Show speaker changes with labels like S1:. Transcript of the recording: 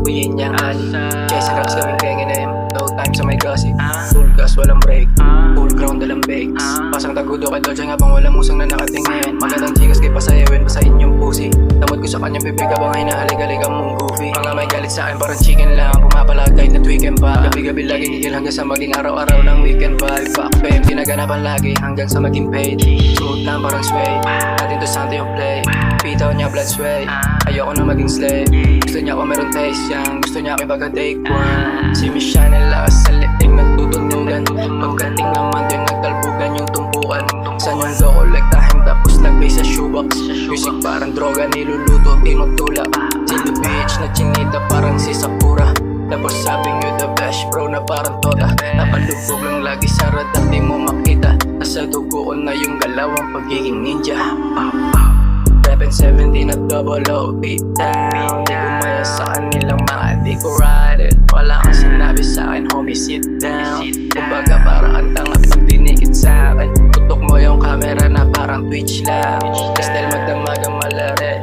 S1: Uyin niyang ali Chasing rocks kaming kengenem No time sa may gossip Full gas walang break Full ground dalang bakes Pasang tagudo kay Dolce nga pang walang musang na nakatingin Magandang chikas kay pasayawin Basahin yung pussy Tamod ko sa kanyang bibig habang ay nahalik-halik ang mong goofy Mga may galit sa akin parang chicken lang Pumapalag kahit na weekend pa Gabi-gabi lagi gigil hanggang sa maging araw-araw ng weekend vibe Fuck fame, ginaganapan lagi hanggang sa maging paid Smooth lang parang sway Natin to Santo yung play Pitaw niya blood sway Ayoko na maging slave Gusto niya ko meron taste yang Gusto niya ako pagka-take one Si Miss Chanel lakas sa liig nagtututugan Pagdating naman yung nagtalbugan yung tumpukan Saan yung do kolektahin tapos nag-base sa shoebox Music parang droga niluluto di magtulak Si the bitch na chinita parang si Sakura Tapos sabing you the best bro na parang Tota Napalubog lang lagi sa radar di mo makita Nasa dugo ko na yung galawang pagiging ninja Reppin' 17 at double O beat down Di gumaya sa kanilang mga di ko ride it Wala kang sinabi sa akin homie sit down Kumbaga parang ang tanga pag dinikit sa akin Tutok mo yung camera na parang Twitch lang Style magdamagang malare